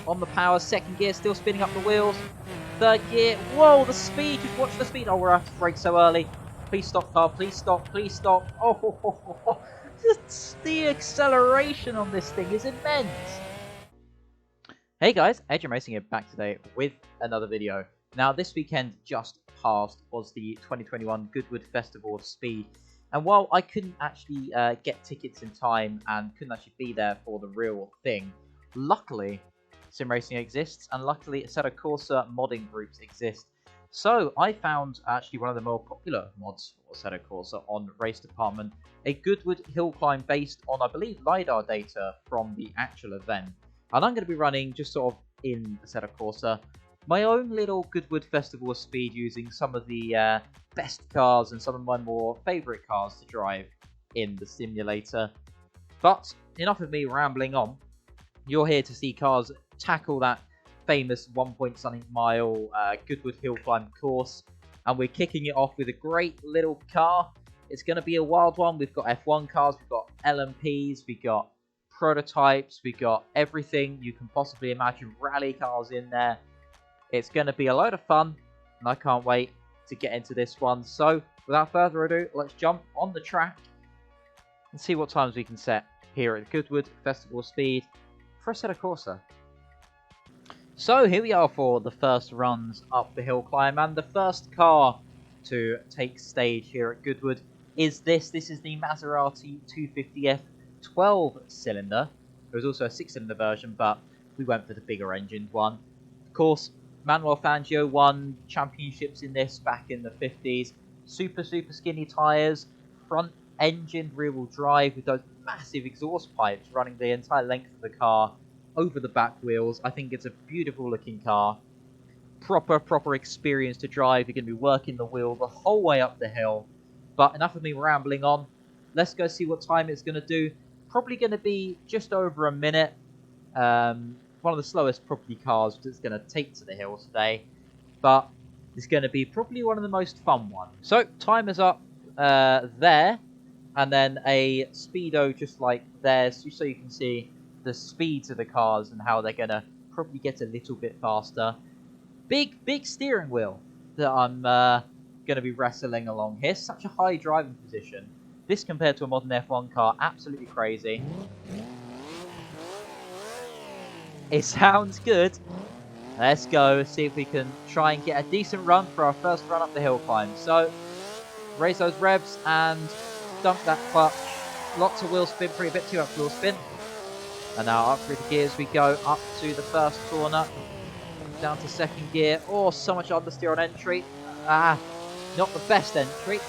on the power. Second gear, still spinning up the wheels. Third gear. Whoa, the speed. Just watch the speed. Oh, we're out to brake so early. Please stop, car. Please stop. Please stop. Oh, the acceleration on this thing is immense. Hey guys, Adrian Racing here, back today with another video. Now, this weekend just passed was the 2021 Goodwood Festival of Speed. And while I couldn't actually get tickets in time and couldn't actually be there for the real thing, luckily sim racing exists, and luckily Assetto Corsa modding groups exist. So I found actually one of the more popular mods for Assetto Corsa on Race Department, a Goodwood Hillclimb based on, I believe, Lidar data from the actual event. And I'm going to be running, just sort of in Assetto Corsa, my own little Goodwood Festival of Speed using some of the best cars and some of my more favourite cars to drive in the simulator. But enough of me rambling on. You're here to see cars tackle that famous 1-point-something mile Goodwood Hillclimb course. And we're kicking it off with a great little car. It's going to be a wild one. We've got F1 cars, we've got LMPs, we've got prototypes, we got everything you can possibly imagine, rally cars in there. It's going to be a load of fun, and I can't wait to get into this one. So without further ado, let's jump on the track and see what times we can set here at the Goodwood Festival of Speed for Assetto Corsa. So here we are for the first runs up the hill climb, and the first car to take stage here at Goodwood is this. This is the Maserati 250F 12-cylinder. There was also a 6-cylinder version, but we went for the bigger engined one. Of course, Manuel Fangio won championships in this back in the 50s. Super skinny tyres, front engined rear-wheel drive with those massive exhaust pipes running the entire length of the car over the back wheels. I think it's a beautiful looking car. Proper experience to drive. You're going to be working the wheel the whole way up the hill. But enough of me rambling on. Let's go see what time it's going to do. Probably going to be just over a minute. One of the slowest probably cars it's going to take to the hill today. But it's going to be probably one of the most fun ones. So, time is up there. And then a speedo just like there, so you can see the speeds of the cars and how they're going to probably get a little bit faster. Big steering wheel that I'm going to be wrestling along here. Such a high driving position. This compared to a modern F1 car, absolutely crazy. It sounds good. Let's go see if we can try and get a decent run for our first run up the hill climb. So, raise those revs and dump that clutch. Lots of wheel spin, pretty bit too much wheel spin. And now up through the gears we go, up to the first corner. Down to second gear. Oh, so much understeer on entry. Not the best entry.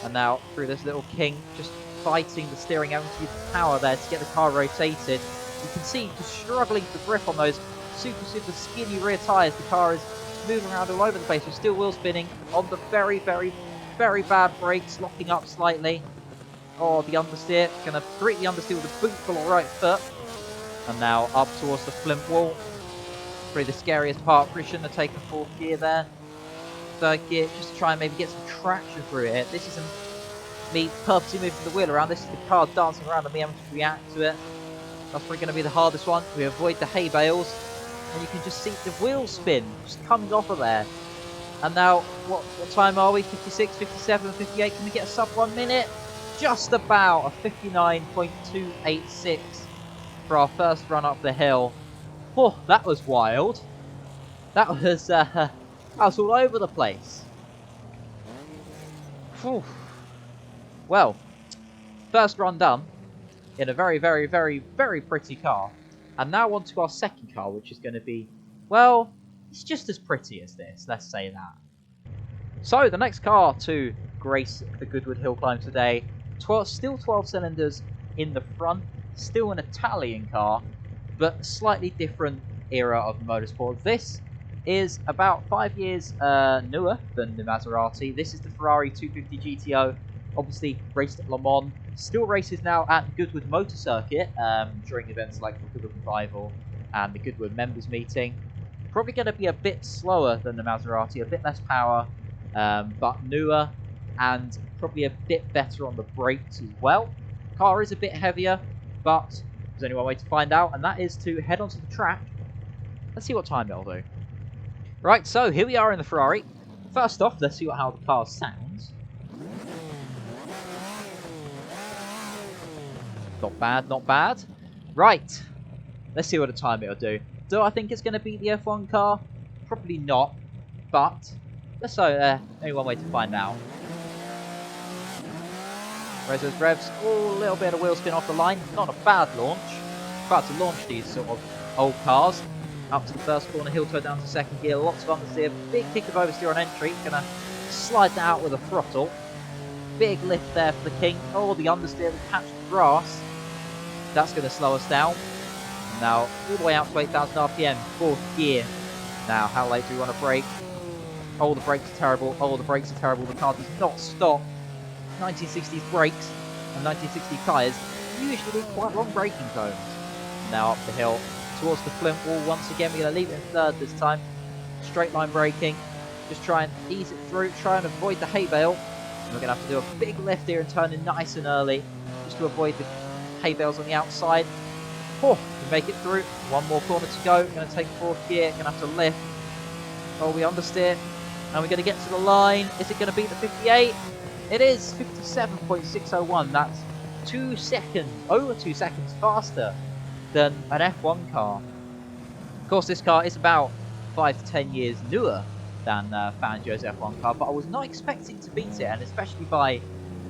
And now through this little king, just fighting the steering out with power there to get the car rotated. You can see just struggling to grip on those super skinny rear tyres. The car is moving around all over the place. We're still wheel spinning on the very bad brakes, locking up slightly. Oh, the understeer. Going to greet the understeer with a bootful of right foot. And now up towards the flint wall. Probably the scariest part. Probably shouldn't have taken fourth gear there. Third gear, just to try and maybe get some traction through it. This isn't me purposely moving the wheel around. This is the car dancing around and me having to react to it. That's probably going to be the hardest one. We avoid the hay bales. And you can just see the wheel spin just coming off of there. And now, what time are we? 56, 57, 58. Can we get a sub 1 minute? Just about a 59.286 for our first run up the hill. Oh, that was wild. That was all over the place. Whew. Well, first run done in a very pretty car. And now on to our second car, which is going to be, well, it's just as pretty as this, let's say that. So, the next car to grace the Goodwood Hillclimb today, still 12 cylinders in the front, still an Italian car, but slightly different era of motorsport. This is about 5 years newer than the Maserati. This is the Ferrari 250 GTO, obviously raced at Le Mans, still races now at the Goodwood Motor Circuit during events like the Goodwood Revival and the Goodwood Members Meeting. Probably going to be a bit slower than the Maserati, a bit less power, but newer and probably a bit better on the brakes as well. Car is a bit heavier, but there's only one way to find out, and that is to head onto the track Let's see what time it'll do. Right, so here we are in the Ferrari. First off, let's see how the car sounds. Not bad, not bad. Right, let's see what the time it'll do. Do I think it's going to beat the F1 car? Probably not, but let's say only one way to find out. Raise those revs, oh, a little bit of wheel spin off the line. Not a bad launch. About to launch these sort of old cars. Up to the first corner, heel toe down to second gear. Lots of understeer, big kick of oversteer on entry. Gonna slide that out with a throttle. Big lift there for the King. Oh, the understeer will catch the grass. That's going to slow us down. Now, all the way out to 8,000 RPM, fourth gear. Now, how late do we want to brake? Oh, the brakes are terrible. Oh, the brakes are terrible. The car does not stop. 1960s brakes and 1960 tyres usually need quite long braking zones. Now up the hill towards the Flint wall. Once again, we're going to leave it in third this time. Straight line braking. Just try and ease it through. Try and avoid the hay bale. And we're going to have to do a big left here and turn in nice and early. Just to avoid the hay bales on the outside. Oh, we make it through. One more corner to go. We're going to take fourth gear. Going to have to lift. Oh, we understeer. And we're going to get to the line. Is it going to beat the 58? It is 57.601. That's 2 seconds, over 2 seconds faster than an F1 car. Of course, this car is about 5 to 10 years newer than Fangio's F1 car, but I was not expecting to beat it, and especially by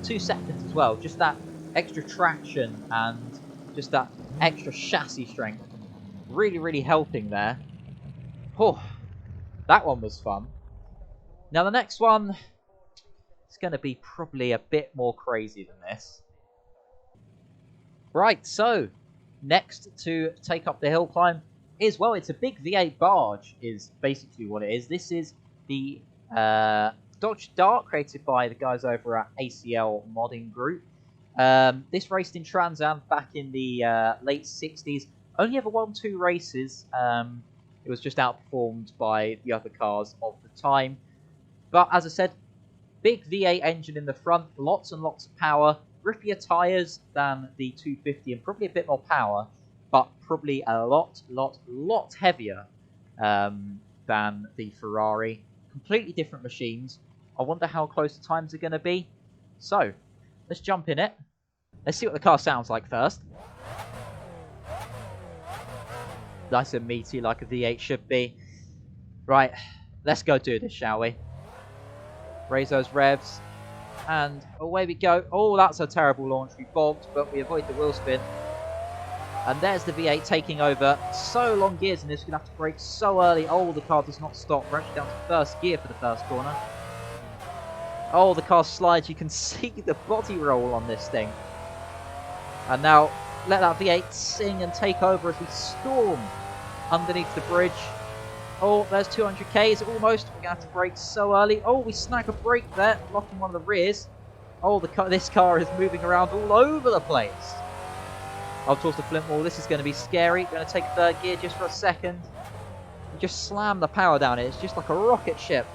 2 seconds as well. Just that extra traction and just that extra chassis strength really, really helping there. Oh, that one was fun. Now the next one is going to be probably a bit more crazy than this. Right, so next to take up the hill climb is, well, it's a big V8 barge is basically what it is. This is the Dodge Dart created by the guys over at ACL Modding Group. This raced in Trans Am back in the late 60s. Only ever won 2 races. It was just outperformed by the other cars of the time. But as I said, big V8 engine in the front, lots and lots of power, grippier tyres than the 250 and probably a bit more power, but probably a lot heavier than the Ferrari. Completely different machines. I wonder how close the times are going to be. So, let's jump in it. Let's see what the car sounds like first. Nice and meaty like a V8 should be. Right, let's go do this, shall we? Raise those revs. And away we go. Oh, that's a terrible launch. We bobbed, but we avoid the wheel spin. And there's the V8 taking over. So long gears in this. We're going to have to brake so early. Oh, the car does not stop. We're actually down to first gear for the first corner. Oh, the car slides. You can see the body roll on this thing. And now, let that V8 sing and take over as we storm underneath the bridge. Oh, there's 200 Ks almost. We're going to have to brake so early. Oh, we snag a brake there, locking one of the rears. Oh, this car is moving around all over the place. Up towards the Flint wall. This is going to be scary. Going to take third gear just for a second. We just slam the power down it. It's just like a rocket ship.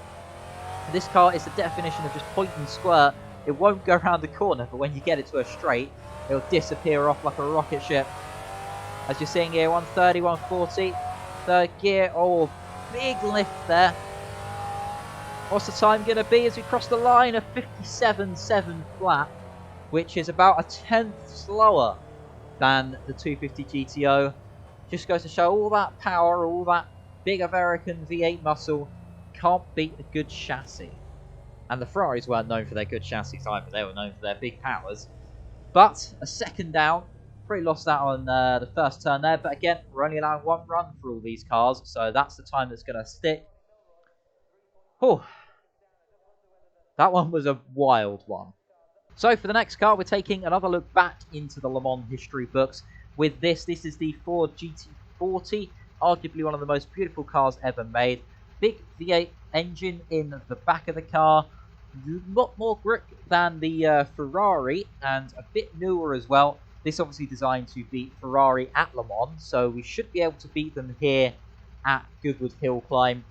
This car is the definition of just point and squirt. It won't go around the corner, but when you get it to a straight, it'll disappear off like a rocket ship. As you're seeing here, 130, 140. Third gear. Oh, big lift there. What's the time going to be as we cross the line? A 57.7 flat, which is about a 10th slower than the 250 GTO. Just goes to show all that power, all that big American V8 muscle can't beat a good chassis. And the Ferraris weren't known for their good chassis either. They were known for their big powers. But a second down. Pretty lost that on the first turn there. But again, we're only allowing one run for all these cars. So that's the time that's going to stick. Whew. That one was a wild one. So for the next car, we're taking another look back into the Le Mans history books. With this is the Ford Gt40. Arguably one of the most beautiful cars ever made. Big V8 engine in the back of the car. A lot more grip than the Ferrari. And a bit newer as well. This obviously designed to beat Ferrari at Le Mans, so we should be able to beat them here at Goodwood Hillclimb.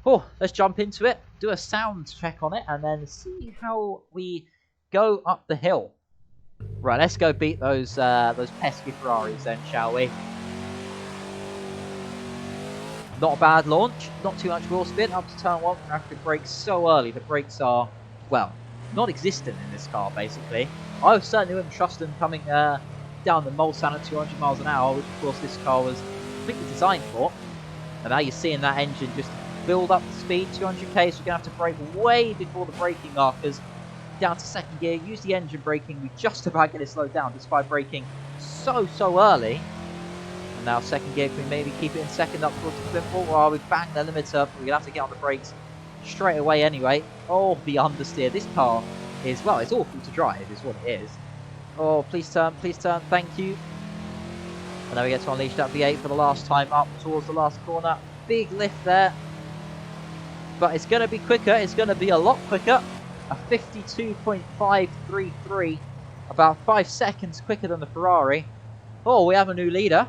Oh, let's jump into it, do a sound check on it, and then see how we go up the hill. Right, let's go beat those pesky Ferraris then, shall we? Not a bad launch, not too much wheel spin, up to turn 1, we're going to have to brake so early. The brakes are, well, non-existent in this car, basically. I certainly wouldn't trust them coming down the Mulsanne at 200 miles an hour, which of course this car was completely designed for. And now you're seeing that engine just build up the speed, 200k, so you're going to have to brake way before the braking markers. Down to second gear, use the engine braking, we just about get it slowed down despite braking so early. And now second gear, can we maybe keep it in second up towards the flip wall? Well, we banged the limiter, but we're going to have to get on the brakes straight away anyway. Oh, the understeer. This car is, well, it's awful to drive, is what it is. Oh, please turn, thank you. And now we get to unleash that V8 for the last time up towards the last corner. Big lift there. But it's going to be quicker, it's going to be a lot quicker. A 52.533, about 5 seconds quicker than the Ferrari. Oh, we have a new leader.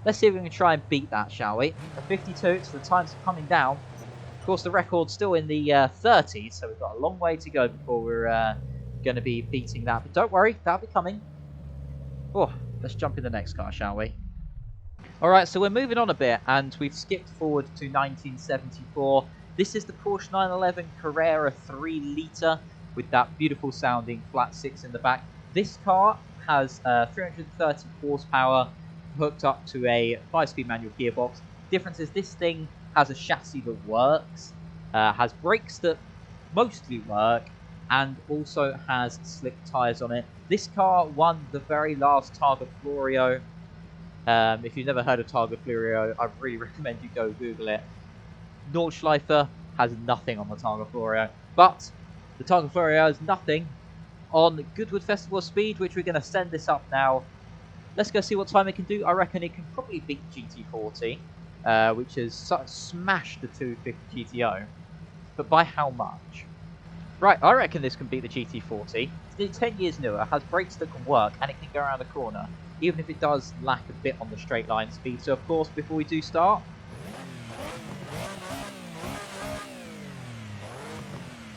Let's see if we can try and beat that, shall we? A 52, so the times are coming down. Of course, the record's still in the 30s, so we've got a long way to go before we're going to be beating that. But don't worry, that'll be coming. Oh, let's jump in the next car, shall we? Alright, so we're moving on a bit, and we've skipped forward to 1974. This is the Porsche 911 Carrera 3 litre with that beautiful sounding flat 6 in the back. This car has 330 horsepower hooked up to a 5-speed manual gearbox. Difference is this thing has a chassis that works, has brakes that mostly work, and also has slick tyres on it. This car won the very last Targa Florio. If you've never heard of Targa Florio, I really recommend you go Google it. Nordschleifer has nothing on the Targa Florio, but the Targa Florio has nothing on Goodwood Festival Speed, which we're going to send this up now. Let's go see what time it can do. I reckon it can probably beat Gt40, which has smashed the 250 GTO, but by how much? Right, I reckon this can beat the GT40. It's 10 years newer, has brakes that can work, and it can go around the corner, even if it does lack a bit on the straight line speed. So of course, before we do start,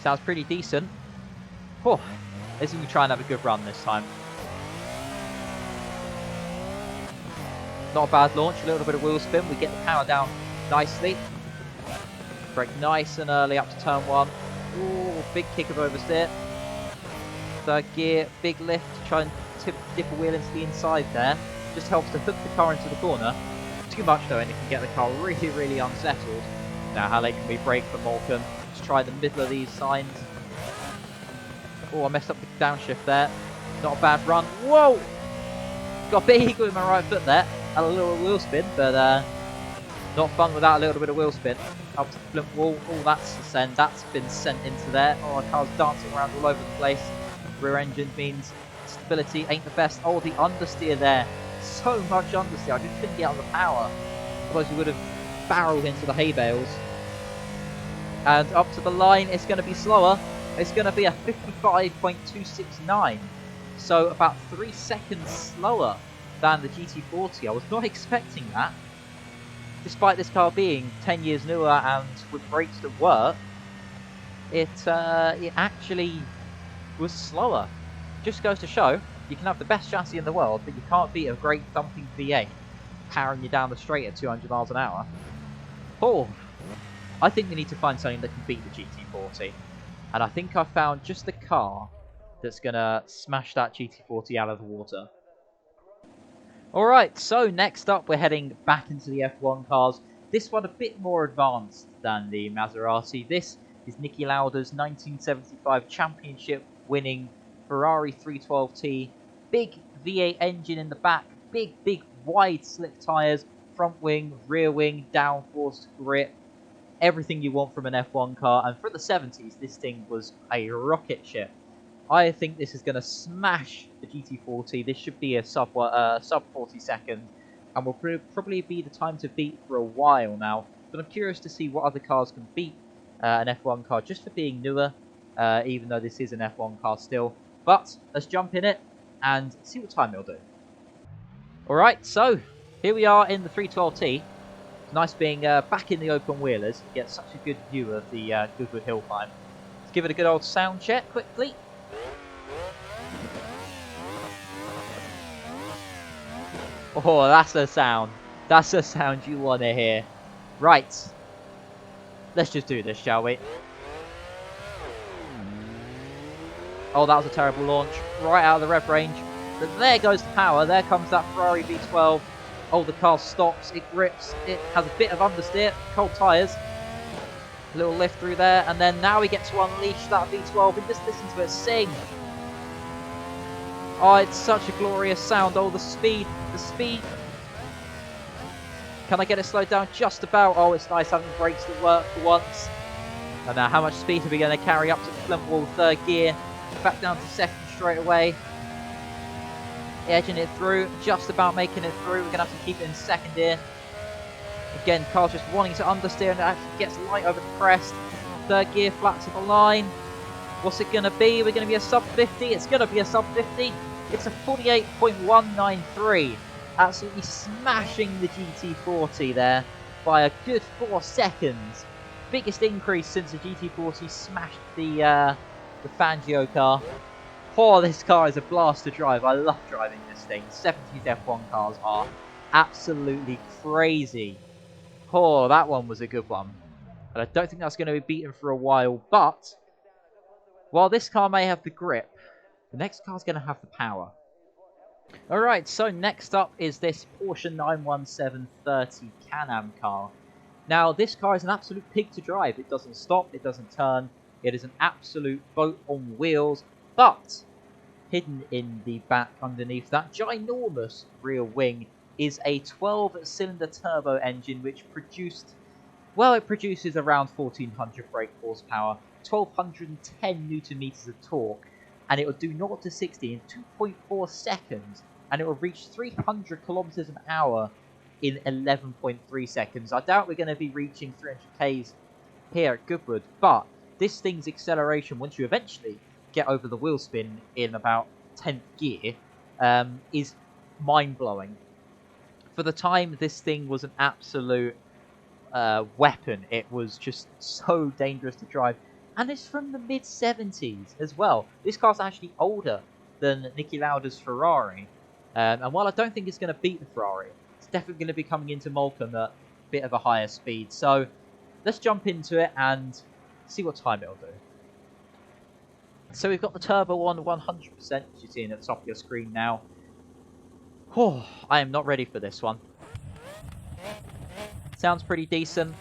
sounds pretty decent. Oh, let's even try and have a good run this time. Not a bad launch, a little bit of wheel spin. We get the power down nicely. Brake nice and early up to turn 1. Ooh, big kick of oversteer. Third gear, big lift to try and dip a wheel into the inside there. Just helps to hook the car into the corner. Too much though, and it can get the car really unsettled. Now, how late can we brake for Malcolm? Let's try the middle of these signs. Oh, I messed up the downshift there. Not a bad run. Whoa! Got a big eagle with my right foot there. Had a little wheel spin, but not fun without a little bit of wheel spin. Up to the flip wall. Oh, that's the send. That's been sent into there. Oh, the car's dancing around all over the place. Rear engine means stability ain't the best. Oh, the understeer there. So much understeer. I just couldn't get on the power. Otherwise, we would have barreled into the hay bales. And up to the line, it's going to be slower. It's going to be a 55.269. So about 3 seconds slower than the GT40. I was not expecting that. Despite this car being 10 years newer and with brakes that work, it actually was slower. Just goes to show, you can have the best chassis in the world, but you can't beat a great thumping V8 powering you down the straight at 200 miles an hour. Oh, I think we need to find something that can beat the GT40. And I think I've found just the car that's going to smash that GT40 out of the water. Alright, so next up we're heading back into the F1 cars. This one a bit more advanced than the Maserati. This is Niki Lauda's 1975 championship winning Ferrari 312T. Big V8 engine in the back, big wide slick tyres, front wing, rear wing, downforce, grip. Everything you want from an F1 car, and for the 70s this thing was a rocket ship. I think this is going to smash the GT40. This should be a sub 40 second, and will probably be the time to beat for a while now. But I'm curious to see what other cars can beat an F1 car just for being newer, even though this is an F1 car still. But let's jump in it and see what time it'll do. Alright, so here we are in the 312T. It's nice being back in the open wheelers. You get such a good view of the Goodwood Hillclimb. Let's give it a good old sound check quickly. Oh, that's the sound. That's the sound you want to hear. Right. Let's just do this, shall we? Oh, that was a terrible launch. Right out of the rev range. But there goes the power. There comes that Ferrari V12. Oh, the car stops. It grips. It has a bit of understeer. Cold tyres. A little lift through there. And then now we get to unleash that V12 and just listen to it sing. Oh, it's such a glorious sound. Oh, the speed. The speed. Can I get it slowed down? Just about. Oh, it's nice having brakes that work for once. And now, how much speed are we going to carry up to the Flint Wall third gear? Back down to second straight away. Edging it through. Just about making it through. We're going to have to keep it in second here. Again, car's just wanting to understeer and it actually gets light over the crest. Third gear, flat to the line. What's it going to be? We're going to be a sub 50. It's going to be a sub 50. It's a 48.193. Absolutely smashing the GT40 there by a good 4 seconds. Biggest increase since the GT40 smashed the Fangio car. Oh, this car is a blast to drive. I love driving this thing. 70s F1 cars are absolutely crazy. Oh, that one was a good one. But I don't think that's going to be beaten for a while. But while this car may have the grip, the next car's going to have the power. Alright, so next up is this Porsche 91730 Can-Am car. Now, this car is an absolute pig to drive. It doesn't stop, it doesn't turn. It is an absolute boat on wheels. But hidden in the back underneath that ginormous rear wing is a 12-cylinder turbo engine which produced, well, it produces around 1400 brake horsepower, 1210 newton meters of torque, and it will do 0 to 60 in 2.4 seconds, and it will reach 300 kilometers an hour in 11.3 seconds. I doubt we're going to be reaching 300 k's here at Goodwood, but this thing's acceleration, once you eventually get over the wheel spin in about 10th gear, is mind-blowing. For the time, this thing was an absolute weapon. It was just so dangerous to drive. And it's from the mid-70s as well. This car's actually older than Niki Lauda's Ferrari. And while I don't think it's going to beat the Ferrari, it's definitely going to be coming into Moulton at a bit of a higher speed. So let's jump into it and see what time it'll do. So we've got the turbo on 100%, as you're seeing at the top of your screen now. Oh, I am not ready for this one. Sounds pretty decent.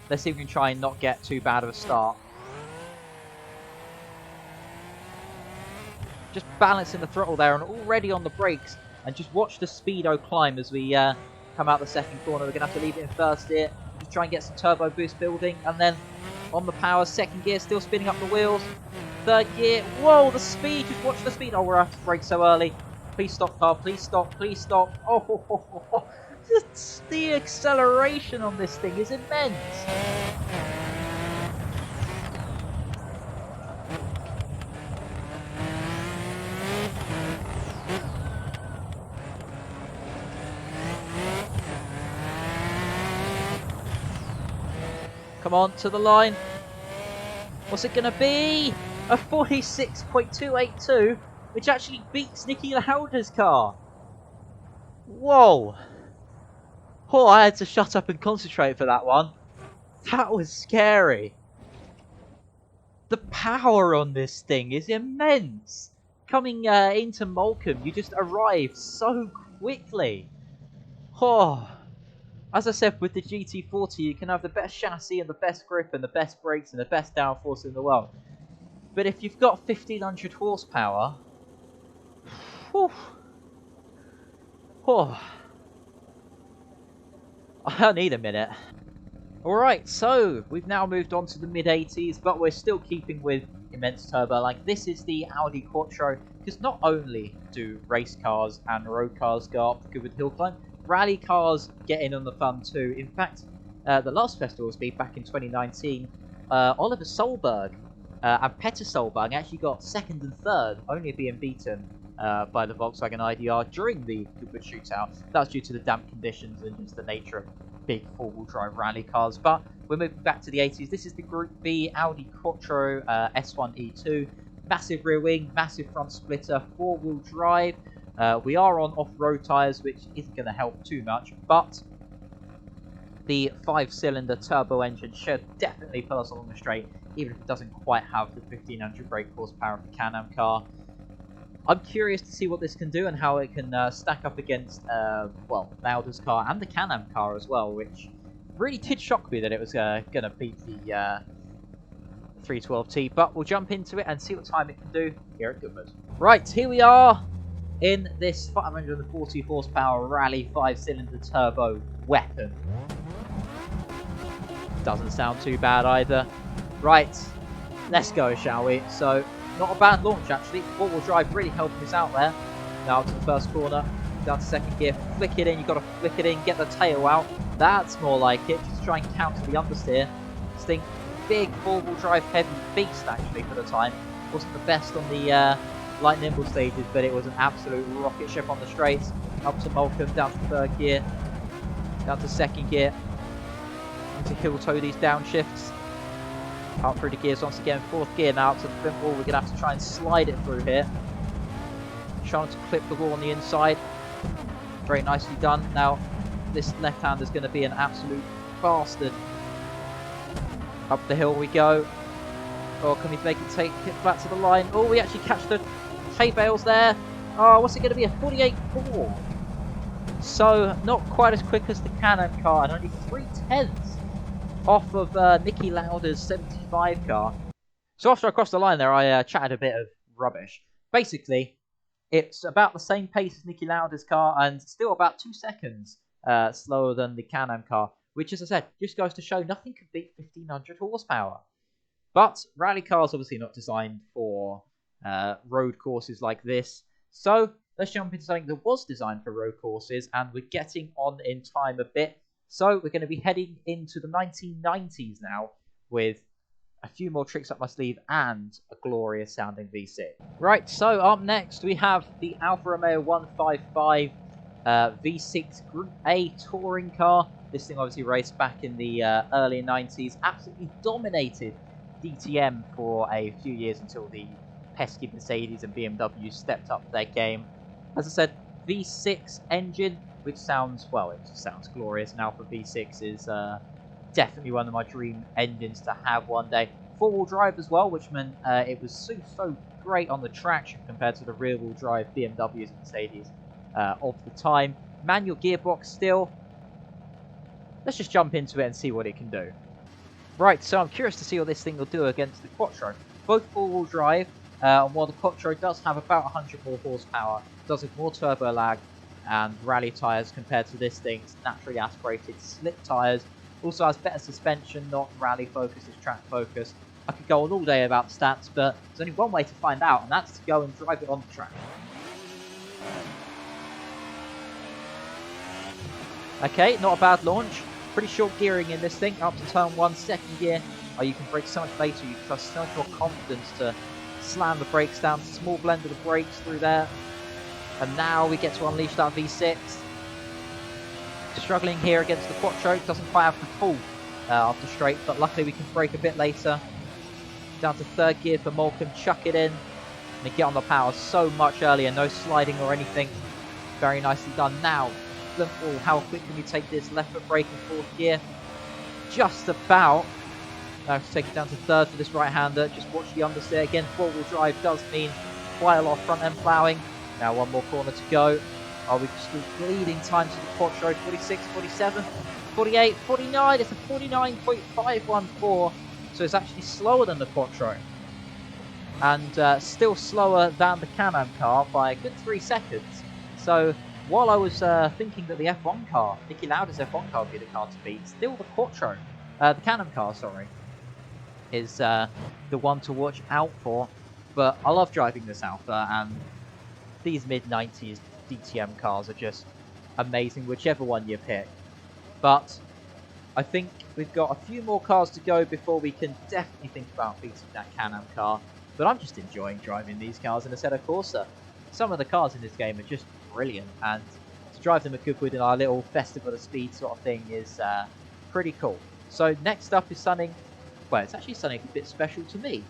Let's see if we can try and not get too bad of a start. Just balancing the throttle there and already on the brakes. And just watch the speedo climb as we come out the second corner. We're going to have to leave it in first here. Just try and get some turbo boost building. And then on the power, second gear, still spinning up the wheels. Third gear. Whoa, the speed. Just watch the speed. Oh, we're out to brake so early. Please stop, car. Please stop. Please stop. Oh. The acceleration on this thing is immense. Come on, to the line. What's it going to be? A 46.282, which actually beats Niki Lauda's car. Whoa. Oh, I had to shut up and concentrate for that one. That was scary. The power on this thing is immense. Coming into Moulton, you just arrive so quickly. Oh. As I said, with the GT40, you can have the best chassis and the best grip and the best brakes and the best downforce in the world. But if you've got 1500 horsepower, whew, oh, I need a minute. Alright, so we've now moved on to the mid-80s, but we're still keeping with immense turbo. Like, this is the Audi Quattro, because not only do race cars and road cars go up the Goodwood Hillclimb, rally cars get in on the fun too. In fact, the last festival speed back in 2019, Oliver Solberg and Petter Solberg actually got second and third, only being beaten by the Volkswagen IDR during the Goodwood shootout. That was due to the damp conditions and just the nature of big four-wheel drive rally cars. But we're moving back to the 80s. This is the Group B Audi Quattro S1E2. Massive rear wing, massive front splitter, four-wheel drive. We are on off-road tyres, which isn't going to help too much, but the 5-cylinder turbo engine should definitely pull us along the straight, even if it doesn't quite have the 1500 brake horsepower of the Can-Am car. I'm curious to see what this can do and how it can stack up against, well, Lowder's car and the Can-Am car as well, which really did shock me that it was going to beat the 312T, but we'll jump into it and see what time it can do here at Goodwood. Right, here we are in this 540 horsepower rally 5-cylinder turbo weapon. Doesn't sound too bad either. Right, let's go, shall we? So, not a bad launch actually. 4-wheel drive really helping us out there. Now to the first corner, down to second gear, flick it in. You've got to flick it in, get the tail out. That's more like it. Just try and counter the understeer. This thing, big 4-wheel drive heavy beast actually for the time. Wasn't the best on the light nimble stages, but it was an absolute rocket ship on the straights. Up to Malcolm, down to third gear, down to second gear. Into heel toe these downshifts. Up through the gears once again, fourth gear now up to the front wall. We're going to have to try and slide it through here. Trying to clip the wall on the inside. Very nicely done. Now, this left hand is going to be an absolute bastard. Up the hill we go. Or can we make it take it flat to the line? Oh, we actually catch the hay bales there. Oh, what's it going to be? A 48.4. So, not quite as quick as the Can-Am car, and only 3/10 off of Nikki Lowder's 75 car. So after I crossed the line there, I chatted a bit of rubbish. Basically, it's about the same pace as Nikki Lowder's car, and still about 2 seconds slower than the Can-Am car, which, as I said, just goes to show nothing can beat 1500 horsepower. But rally cars obviously not designed for road courses like this. So let's jump into something that was designed for road courses, and we're getting on in time a bit. So we're going to be heading into the 1990s now with a few more tricks up my sleeve and a glorious sounding V6. Right, so up next we have the Alfa Romeo 155 V6 Group A touring car. This thing obviously raced back in the early 90s, absolutely dominated DTM for a few years until the pesky Mercedes and BMW stepped up their game. As I said, V6 engine, which sounds, well, it just sounds glorious. An Alfa V6 is definitely one of my dream engines to have one day. 4-wheel drive as well, which meant it was so great on the traction compared to the rear-wheel drive BMWs and Mercedes of the time. Manual gearbox still. Let's just jump into it and see what it can do. Right, so I'm curious to see what this thing will do against the Quattro. Both 4-wheel drive, and while the Quattro does have about 100 more horsepower, does have more turbo lag and rally tyres compared to this thing. It's naturally aspirated slick tyres. Also has better suspension, not rally focused, it's track focused. I could go on all day about stats, but there's only one way to find out, and that's to go and drive it on the track. Okay, not a bad launch. Pretty short gearing in this thing, up to turn 1, second gear. Oh, you can brake so much later, you can trust so much more confidence to slam the brakes down. Small blend of the brakes through there. And now we get to unleash that V6. Struggling here against the Quattro, doesn't quite have the pull after straight, but luckily we can brake a bit later. Down to third gear for Malcolm, chuck it in. And they get on the power so much earlier, no sliding or anything. Very nicely done. Now, how quick can we take this left foot brake in fourth gear? Just about. Now to take it down to third for this right-hander. Just watch the understeer again. 4-wheel drive does mean quite a lot of front end ploughing. Now one more corner to go. Oh, we've just bleeding time to the Quattro. 46, 47, 48, 49. It's a 49.514. So it's actually slower than the Quattro. And still slower than the Can-Am car by a good 3 seconds. So while I was thinking that the F1 car, Nikki Lowder's F1 car would be the car to beat, still the Quattro, the Can-Am car, sorry, is the one to watch out for. But I love driving this Alfa, and these mid-90s DTM cars are just amazing, whichever one you pick. But I think we've got a few more cars to go before we can definitely think about beating that Can-Am car. But I'm just enjoying driving these cars in a Assetto Corsa. Some of the cars in this game are just brilliant, and to drive them at Goodwood in our little festival of speed sort of thing is pretty cool. So next up is something, well, it's actually something a bit special to me.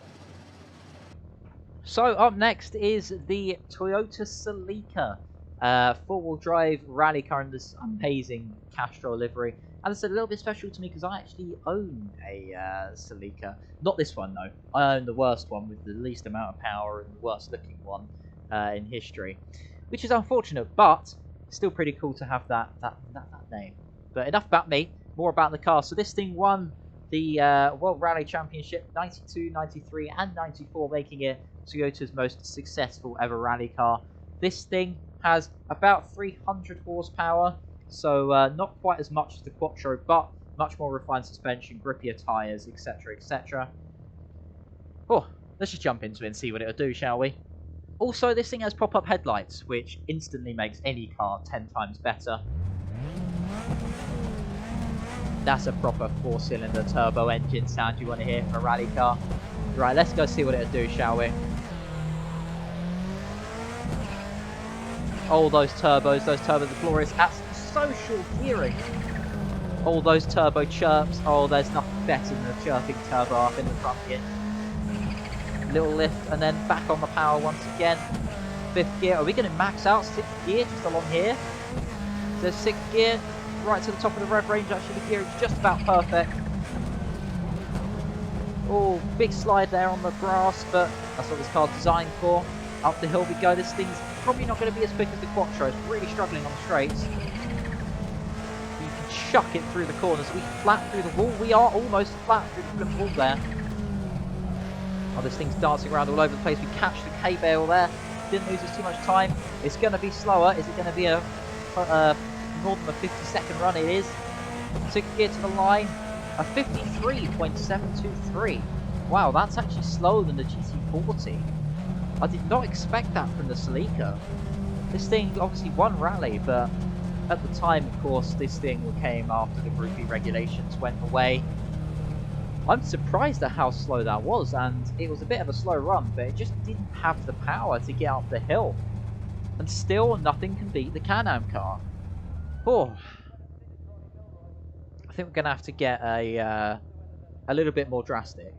So up next is the Toyota Celica Four-wheel drive rally car in this amazing Castro livery. And it's a little bit special to me because I actually own a Celica. Not this one though. I own the worst one with the least amount of power and the worst looking one in history, which is unfortunate, but still pretty cool to have that name. But enough about me. More about the car. So this thing won the World Rally Championship 92, 93, and 94, making it Toyota's most successful ever rally car. This thing has about 300 horsepower. So not quite as much as the Quattro, but much more refined suspension, grippier tyres, etc, etc. Oh, let's just jump into it and see what it'll do, shall we? Also, this thing has pop-up headlights, which instantly makes any car 10 times better. That's a proper 4-cylinder turbo engine sound you want to hear from a rally car. Right, let's go see what it'll do, shall we? Oh, those turbos are glorious. That's social gearing. All those turbo chirps. Oh, there's nothing better than a chirping turbo up in the front gear. Little lift and then back on the power once again. 5th gear. Are we going to max out 6th gear just along here? There's 6th gear right to the top of the rev range. Actually, the gear is just about perfect. Oh, big slide there on the grass, but that's what this car's designed for. Up the hill we go. This thing's probably not going to be as quick as the Quattro. It's really struggling on the straights. You can chuck it through the corners. We flat through the wall. We are almost flat through the wall there. Oh, this thing's dancing around all over the place. We catch the K-Bale there. Didn't lose us too much time. It's going to be slower. Is it going to be a more than a 50-second run? It is. 6th gear to the line. A 53.723. Wow, that's actually slower than the GT40. I did not expect that from the Celica. This thing obviously won rally, but at the time, of course, this thing came after the Group E regulations went away. I'm surprised at how slow that was, and it was a bit of a slow run, but it just didn't have the power to get up the hill. And still, nothing can beat the Can-Am car. Oh, I think we're going to have to get a little bit more drastic.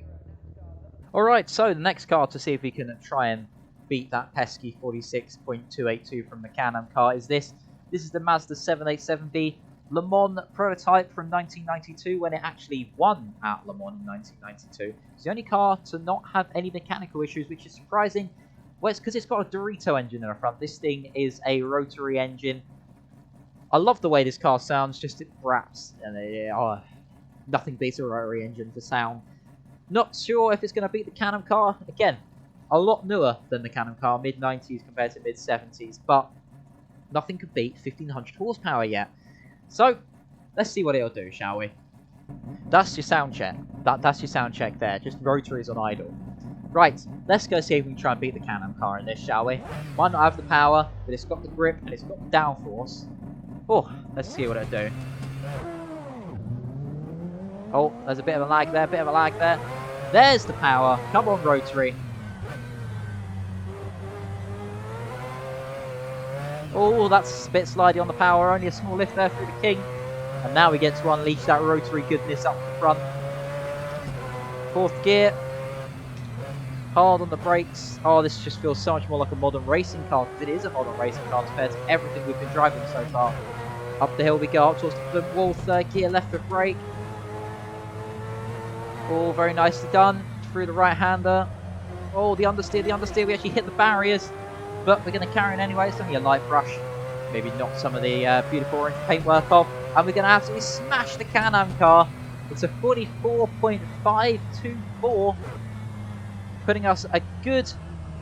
Alright, so the next car to see if we can try and beat that pesky 46.282 from the Can-Am car is this. This is the Mazda 787B Le Mans prototype from 1992 when it actually won at Le Mans in 1992. It's the only car to not have any mechanical issues, which is surprising. Well, it's because it's got a Dorito engine in the front. This thing is a rotary engine. I love the way this car sounds, just it raps. And nothing beats a rotary engine for sound. Not sure if it's going to beat the Can-Am car. Again, a lot newer than the Can-Am car, mid-90s compared to mid-70s, but nothing could beat 1500 horsepower yet. So, let's see what it'll do, shall we? That's your sound check. That's your sound check there, just rotaries on idle. Right, let's go see if we can try and beat the Can-Am car in this, shall we? Might not have the power, but it's got the grip and it's got the downforce. Oh, let's see what it'll do. Oh, there's a bit of a lag there, There's the power. Come on, rotary. Oh, that's a bit slidey on the power. Only a small lift there through the king. And now we get to unleash that rotary goodness up the front. 4th gear. Hard on the brakes. Oh, this just feels so much more like a modern racing car, because it is a modern racing car compared to everything we've been driving so far. Up the hill we go, up towards the wall. 3rd gear, left foot brake. Oh, very nicely done. Through the right-hander. Oh, the understeer. We actually hit the barriers. But we're going to carry it anyway. It's only a light brush. Maybe knock some of the beautiful orange paintwork off. And we're going to absolutely smash the Can-Am car. It's a 44.524. Putting us a good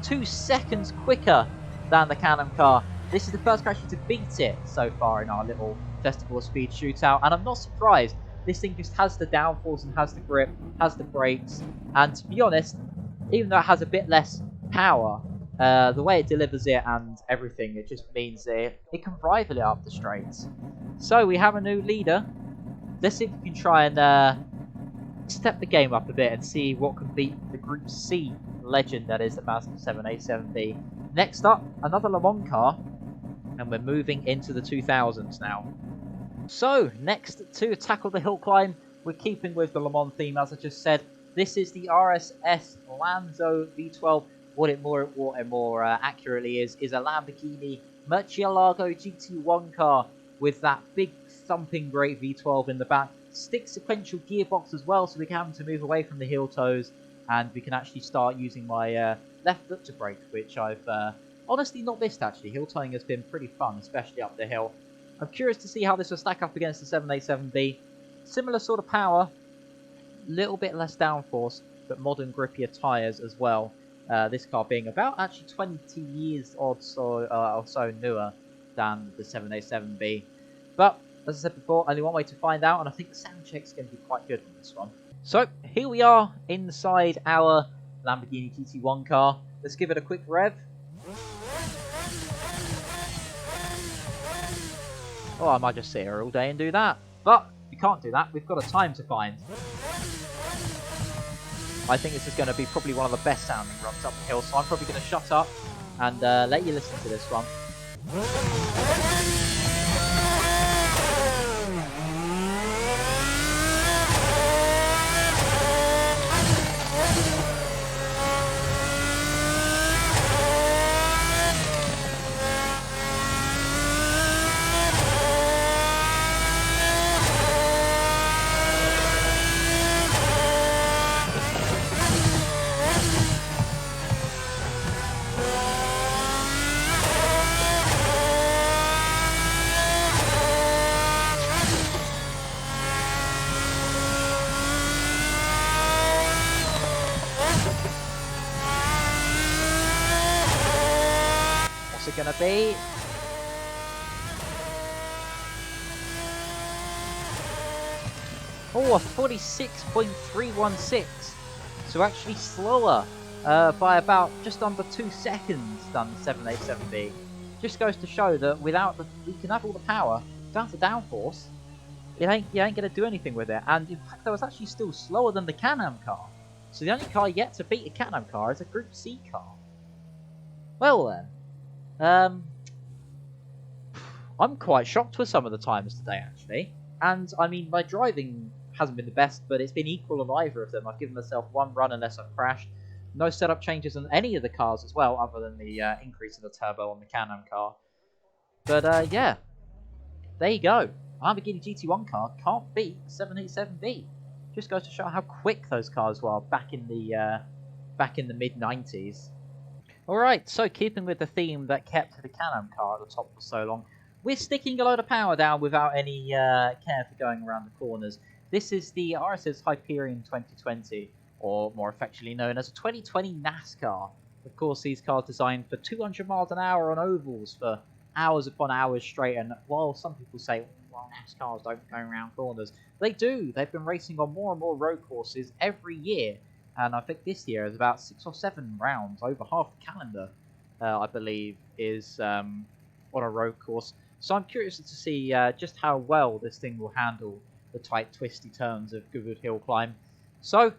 2 seconds quicker than the Can-Am car. This is the first car to beat it so far in our little Festival of Speed shootout. And I'm not surprised. This thing just has the downforce and has the grip, has the brakes, and to be honest, even though it has a bit less power, the way it delivers it and everything, it just means that it can rival it up the straights. So we have a new leader. Let's see if we can try and step the game up a bit and see what can beat the Group C legend that is the Mazda 787B. Next up, another Le Mans car, and we're moving into the 2000s now. So, next to tackle the hill climb, we're keeping with the Le Mans theme, as I just said. This is the Rss Lanzo V12. What it more accurately is a Lamborghini Murcielago GT1 car with that big thumping great V12 in the back. Stick sequential gearbox as well, so we can have to move away from the heel toes, and we can actually start using my left foot to brake, which I've honestly not missed actually. Hill toeing has been pretty fun, especially up the hill. I'm curious to see how this will stack up against the 787B. Similar sort of power, little bit less downforce, but modern grippier tyres as well. This car being about actually 20 years or so newer than the 787B. But as I said before, only one way to find out, and I think the sound check's going to be quite good on this one. So here we are inside our Lamborghini GT1 car. Let's give it a quick rev. Oh, I might just sit here all day and do that. But we can't do that. We've got a time to find. I think this is going to be probably one of the best sounding runs up the hill, so I'm probably going to shut up and let you listen to this one. Gonna be a 46.316, so actually slower by about just under 2 seconds than the 787B. Just goes to show that without we can have all the power, without the downforce, you ain't gonna do anything with it. And in fact, that was actually still slower than the Can-Am car. So the only car yet to beat a Can-Am car is a Group C car. Well then. I'm quite shocked with some of the times today, actually. And, I mean, my driving hasn't been the best, but it's been equal on either of them. I've given myself one run unless I've crashed. No setup changes on any of the cars as well, other than the increase in the turbo on the Can-Am car. But, yeah. There you go. Lamborghini GT1 car can't beat the 787B. Just goes to show how quick those cars were back in the mid-90s. Alright, so keeping with the theme that kept the Can-Am car at the top for so long, we're sticking a load of power down without any care for going around the corners. This is the Rss Hyperion 2020, or more affectionately known as a 2020 NASCAR. Of course, these cars designed for 200 miles an hour on ovals for hours upon hours straight, and while some people say, well, NASCARs don't go around corners, they do. They've been racing on more and more road courses every year. And I think this year is about 6 or 7 rounds, over half the calendar, I believe, is on a road course. So I'm curious to see just how well this thing will handle the tight, twisty turns of Goodwood Hillclimb. So,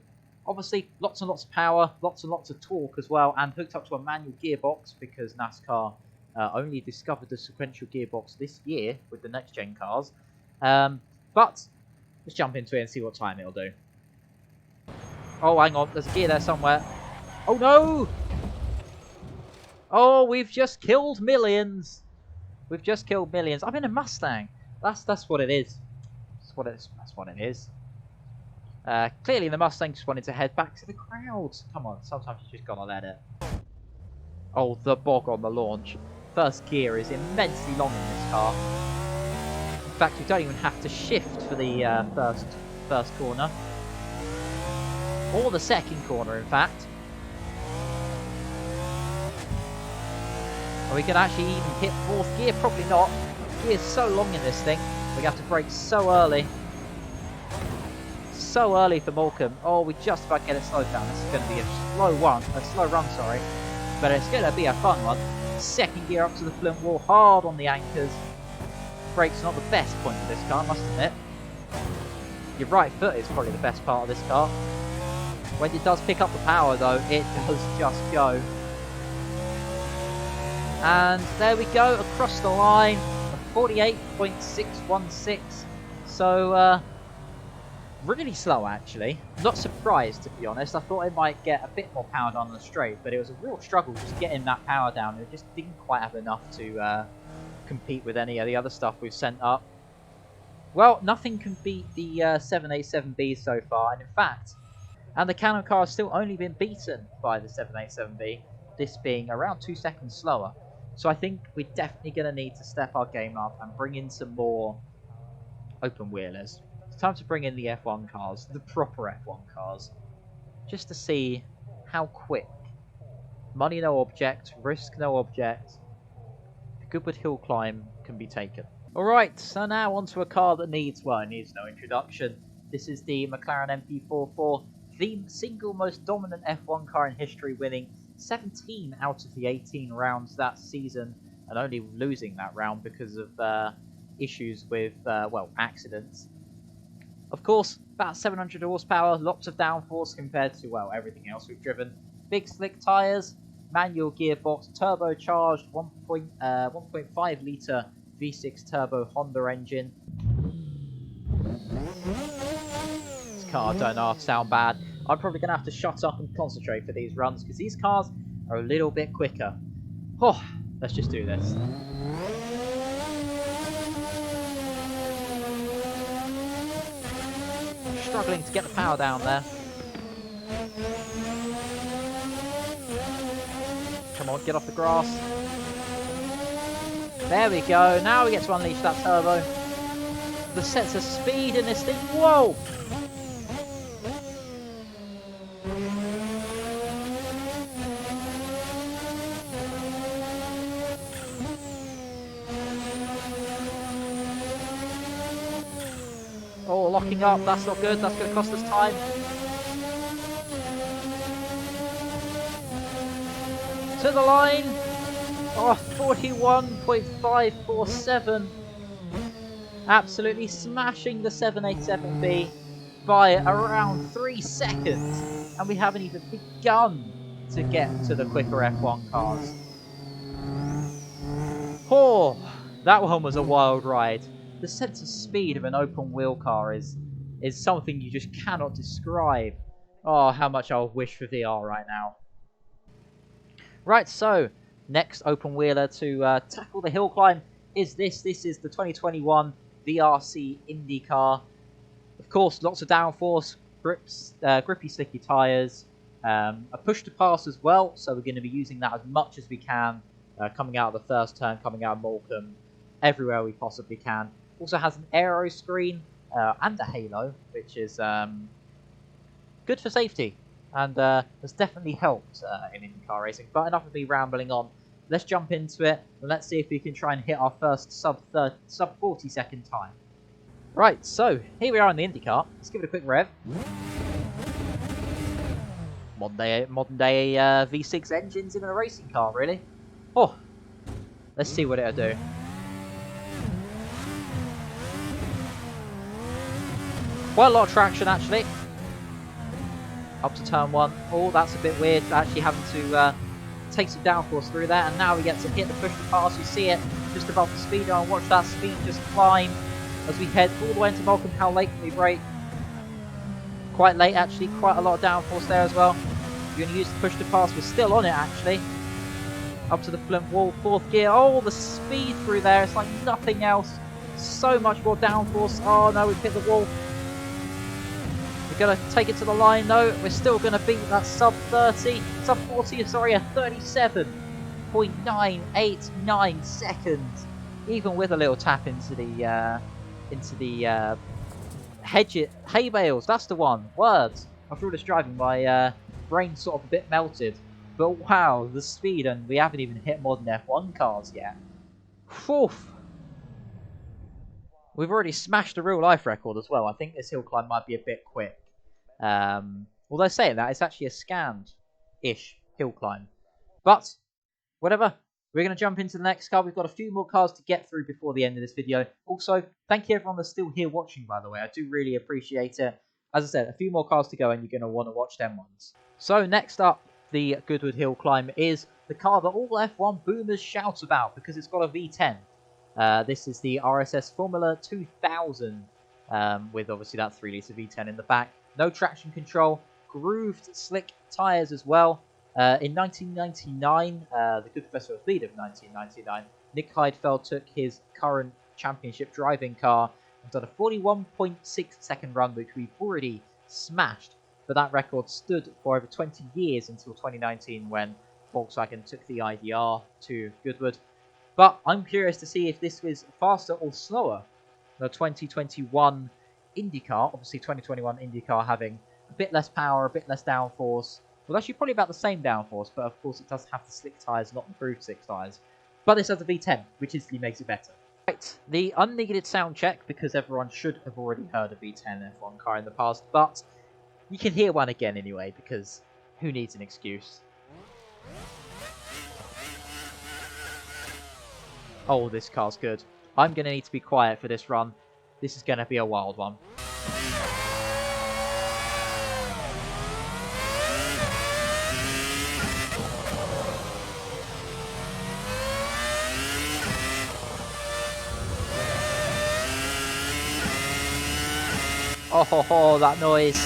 obviously, lots and lots of power, lots and lots of torque as well, and hooked up to a manual gearbox because NASCAR only discovered the sequential gearbox this year with the next-gen cars. But let's jump into it and see what time it'll do. Oh, hang on. There's a gear there somewhere. Oh, no! Oh, we've just killed millions. We've just killed millions. I'm in a Mustang. That's what it is. That's what it is. Clearly, the Mustang just wanted to head back to the crowds. Come on. Sometimes you just got to let it. Oh, the bog on the launch. First gear is immensely long in this car. In fact, you don't even have to shift for the first corner. Or the second corner, in fact. Or we can actually even hit 4th gear. Probably not. Gear's so long in this thing. We have to brake so early. So early for Morecambe. Oh, we just about get it slowed down. This is going to be a slow run, sorry. But it's going to be a fun one. Second gear up to the flint wall. Hard on the anchors. Brake's not the best point of this car, I must admit. Your right foot is probably the best part of this car. When it does pick up the power, though, it does just go. And there we go, across the line, 48.616. So, really slow, actually. Not surprised, to be honest. I thought it might get a bit more power down the straight, but it was a real struggle just getting that power down. It just didn't quite have enough to compete with any of the other stuff we've sent up. Well, nothing can beat the 787B so far, and in fact, and the Cannon car has still only been beaten by the 787B, this being around 2 seconds slower. So I think we're definitely going to need to step our game up and bring in some more open wheelers. It's time to bring in the F1 cars, the proper F1 cars, just to see how quick, money no object, risk no object, the Goodwood Hillclimb can be taken. Alright, so now onto a car that needs no introduction. This is the McLaren MP44, the single most dominant F1 car in history, winning 17 out of the 18 rounds that season, and only losing that round because of issues with, well, accidents. Of course, about 700 horsepower, lots of downforce compared to, well, everything else we've driven. Big slick tyres, manual gearbox, turbocharged 1.5 litre V6 turbo Honda engine. This car, I don't know, sound bad. I'm probably going to have to shut up and concentrate for these runs because these cars are a little bit quicker. Oh, let's just do this. Struggling to get the power down there. Come on, get off the grass. There we go. Now we get to unleash that turbo. The sense of speed in this thing. Whoa! Oh, locking up. That's not good. That's going to cost us time. To the line. Oh, 41.547. Absolutely smashing the 787B by around 3 seconds. And we haven't even begun to get to the quicker F1 cars. Oh, that one was a wild ride. The sense of speed of an open wheel car is something you just cannot describe. Oh, how much I wish for VR right now. Right, so next open wheeler to tackle the hill climb is this. This is the 2021 Drc Indy Car. Of course, lots of downforce, grippy, slicky tyres, a push to pass as well. So we're going to be using that as much as we can, coming out of the first turn, coming out of Morecambe, everywhere we possibly can. Also has an aero screen and a halo, which is good for safety. And has definitely helped in IndyCar racing. But enough of me rambling on. Let's jump into it, and let's see if we can try and hit our first sub 40 second time. Right, so here we are in the IndyCar. Let's give it a quick rev. Modern day V6 engines in a racing car, really. Oh, let's see what it'll do. Quite a lot of traction, actually. Up to turn 1. Oh, that's a bit weird, actually having to take some downforce through there. And now we get to hit the push to pass. You see it just above the speed. And watch that speed just climb as we head all the way into Morecambe. How late can we brake? Quite late, actually. Quite a lot of downforce there as well. You're going to use the push to pass. We're still on it, actually. Up to the flint wall, 4th gear. Oh, the speed through there. It's like nothing else. So much more downforce. Oh, no, we've hit the wall. Going to take it to the line though. We're still going to beat that sub 40, sorry, a 37.989 seconds, even with a little tap into the hay bales. That's the one. Words. After all this driving, my brain's sort of a bit melted. But wow, the speed, and we haven't even hit modern F1 cars yet. Whew. We've already smashed a real life record as well. I think this hill climb might be a bit quick. Although saying that, it's actually a scanned-ish hill climb. But, whatever. We're going to jump into the next car. We've got a few more cars to get through before the end of this video. Also, thank you everyone that's still here watching, by the way. I do really appreciate it. As I said, a few more cars to go and you're going to want to watch them ones. So, next up, the Goodwood Hill Climb is the car that all F1 boomers shout about because it's got a V10. This is the RSS Formula 2000 with obviously that 3 litre V10 in the back. No traction control, grooved slick tyres as well. In 1999, the Good Professor of Speed of 1999, Nick Heidfeld took his current championship driving car and done a 41.6 second run, which we've already smashed. But that record stood for over 20 years until 2019 when Volkswagen took the IDR to Goodwood. But I'm curious to see if this was faster or slower than the 2021 Indy Car. Obviously 2021 Indy Car having a bit less power, a bit less downforce. Well, actually probably about the same downforce, but of course it does have the slick tyres, not improved slick tyres. But this has a V10, which instantly makes it better. Right, the unneeded sound check, because everyone should have already heard a V10 F1 car in the past, but you can hear one again anyway, because who needs an excuse? Oh, this car's good. I'm going to need to be quiet for this run. This is going to be a wild one. Oh, ho, ho, that noise.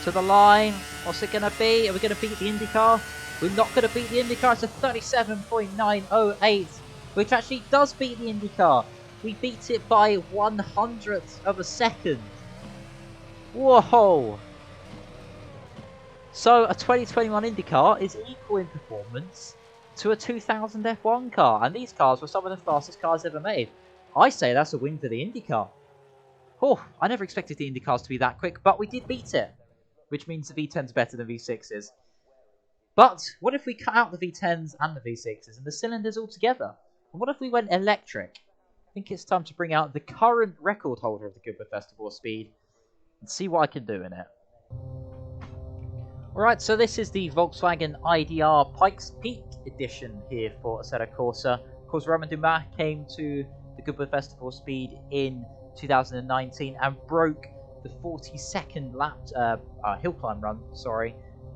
To the line. What's it going to be? Are we going to beat the Indy Car? We're not going to beat the Indy Car. It's a 37.908, which actually does beat the Indy Car. We beat it by 100th of a second. Whoa! So a 2021 Indy Car is equal in performance to a 2000 F1 car, and these cars were some of the fastest cars ever made. I say that's a win for the Indy Car. Oh, I never expected the Indy Cars to be that quick, but we did beat it, which means the V10's better than V6's. But what if we cut out the V10s and the V6s and the cylinders altogether? And what if we went electric? I think it's time to bring out the current record holder of the Goodwood Festival of Speed and see what I can do in it. Alright, so this is the Volkswagen IDR Pikes Peak edition here for Assetto Corsa. Of course, Romain Dumas came to the Goodwood Festival of Speed in 2019 and broke the 42nd lap Hillclimb run,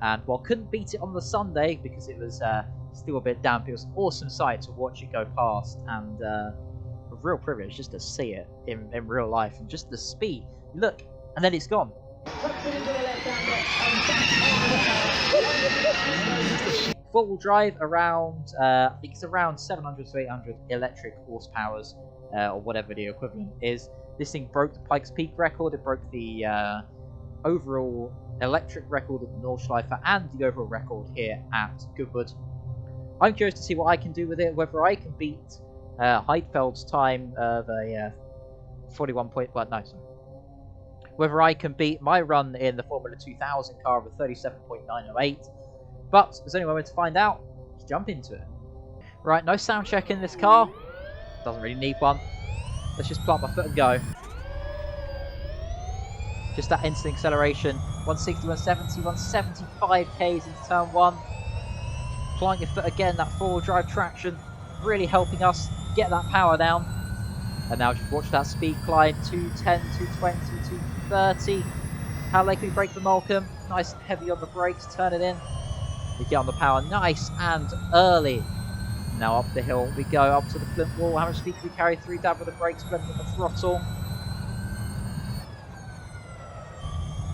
and while couldn't beat it on the Sunday because it was still a bit damp, it was an awesome sight to watch it go past, and a real privilege just to see it in real life, and just the speed. Look, and then it's gone. Four-wheel drive around, I think it's around 700 to 800 electric horsepower, or whatever the equivalent is. This thing broke the Pikes Peak record. It broke the overall electric record of the Nordschleife and the overall record here at Goodwood. I'm curious to see what I can do with it, whether I can beat Heidfeld's time of a 41 point... Well, no, sorry. Whether I can beat my run in the Formula 2000 car of a 37.908. But there's only one way to find out. Let's jump into it. Right, no sound check in this car. Doesn't really need one. Let's just plant my foot and go. Just that instant acceleration. 160, 170, 175 k's into turn 1. Plant your foot again, that four-wheel drive traction. Really helping us get that power down. And now just watch that speed climb. 210, 220, 230. How late can we brake for Malcolm? Nice and heavy on the brakes. Turn it in. We get on the power nice and early. Now up the hill we go, up to the flint wall. How much speed can we carry through? Dab with the brakes, blend with the throttle.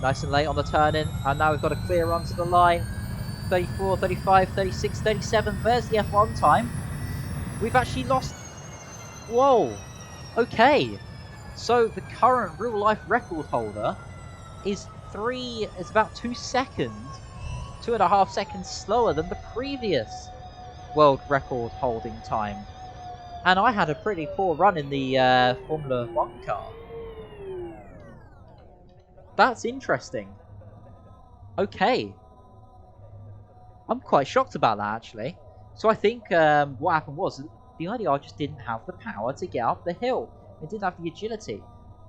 Nice and late on the turn in. And now we've got a clear run to the line. 34, 35, 36, 37. There's the F1 time. We've actually lost... Whoa. Okay. So the current real life record holder is about 2 seconds, 2.5 seconds slower than the previous world record holding time. And I had a pretty poor run in the Formula 1 car. That's interesting. Okay. I'm quite shocked about that, actually. So I think what happened was the IDR just didn't have the power to get up the hill. It didn't have the agility.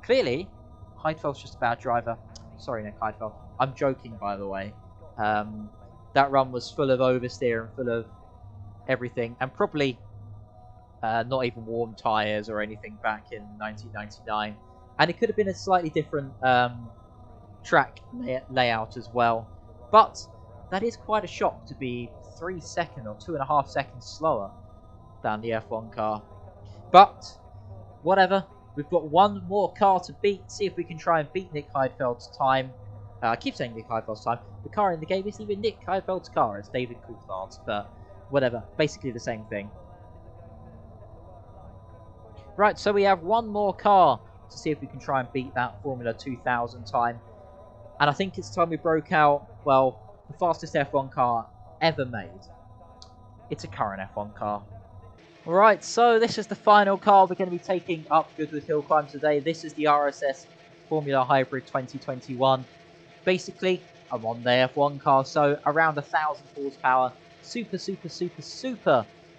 Clearly, Heidfeld's just a bad driver. Sorry, Nick Heidfeld. I'm joking, by the way. That run was full of oversteer and full of everything, and probably not even warm tyres or anything back in 1999. And it could have been a slightly different track layout as well. But that is quite a shock to be 3 seconds or 2.5 seconds slower than the F1 car. But whatever, we've got one more car to beat. See if we can try and beat Nick Heidfeld's time. I keep saying Nick Heidfeld's time. The car in the game isn't even Nick Heidfeld's car, it's David Coulthard's, but whatever, basically the same thing. Right, so we have one more car to see if we can try and beat that Formula 2000 time. And I think it's time we broke out, well, the fastest F1 car ever made. It's a current F1 car. Alright, so this is the final car we're going to be taking up Goodwood Hillclimb today. This is the RSS Formula Hybrid 2021. Basically, a one-day F1 car, so around 1,000 horsepower, super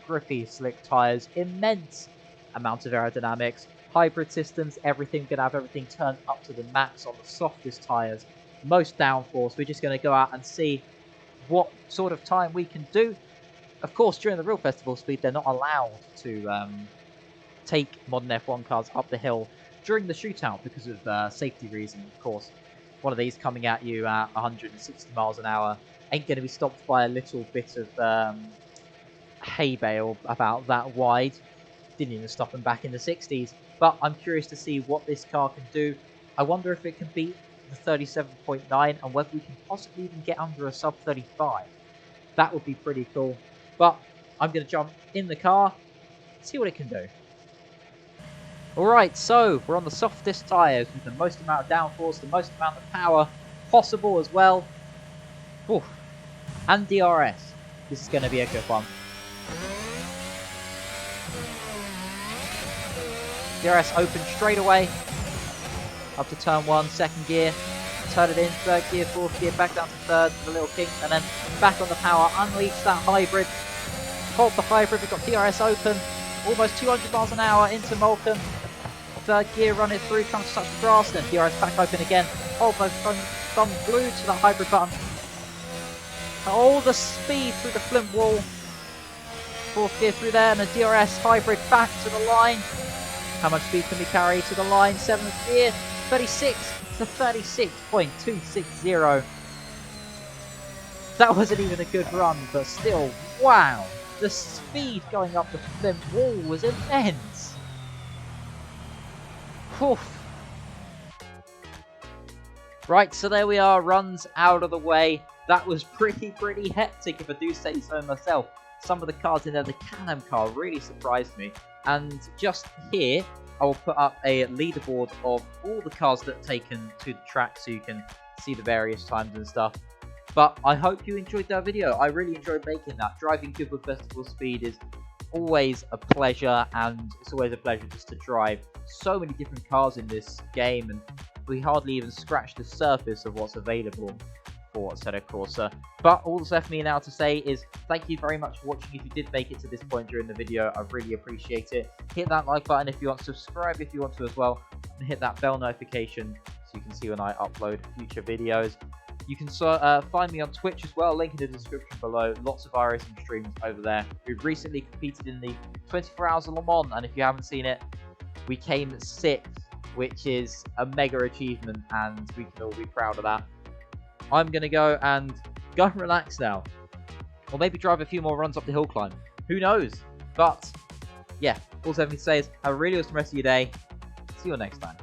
grippy, slick tyres, immense amount of aerodynamics, hybrid systems, everything, going to have everything turned up to the max on the softest tyres, most downforce. We're just going to go out and see what sort of time we can do. Of course, during the real festival speed, they're not allowed to take modern F1 cars up the hill during the shootout because of safety reasons, of course. One of these coming at you at 160 miles an hour ain't going to be stopped by a little bit of hay bale about that wide. Didn't even stop them back in the 60s. But I'm curious to see what this car can do. I wonder if it can beat the 37.9 and whether we can possibly even get under a sub 35. That would be pretty cool. But I'm going to jump in the car, see what it can do. Alright, so we're on the softest tyres with the most amount of downforce, the most amount of power possible as well. Oof. And DRS. This is going to be a good one. DRS open straight away. Up to turn 1, second gear. Turn it in, third gear, fourth gear, back down to third with a little kink, and then back on the power. Unleash that hybrid. Hold the hybrid, we've got DRS open. Almost 200 miles an hour into Moulton. Third gear, run it through, comes to touch the grass, then DRS back open again. Hold both thumb glued to that hybrid button. All the speed through the flint wall. Fourth gear through there, and the DRS hybrid back to the line. How much speed can we carry to the line? Seventh gear, 36 to 36.260. That wasn't even a good run, but still, wow. The speed going up the flint wall was immense. Oof. Right, so there we are, runs out of the way. That was pretty hectic if I do say so myself. Some of the cars in there, the Can-Am car really surprised me. And just here, I will put up a leaderboard of all the cars that are taken to the track so you can see the various times and stuff. But I hope you enjoyed that video. I really enjoyed making that. Driving Goodwood Festival Speed is always a pleasure, and it's always a pleasure just to drive so many different cars in this game, and we hardly even scratched the surface of what's available for Assetto Corsa. But all that's left for me now to say is thank you very much for watching. If you did make it to this point during the video, I really appreciate it. Hit that like button if you want, subscribe if you want to as well, and hit that bell notification so you can see when I upload future videos. You can find me on Twitch as well, link in the description below. Lots of iRacing streams over there. We've recently competed in the 24 Hours of Le Mans, and if you haven't seen it, we came 6th, which is a mega achievement, and we can all be proud of that. I'm going to go and relax now. Or maybe drive a few more runs up the hill climb. Who knows? But, yeah, all I have to say is have a really awesome rest of your day. See you all next time.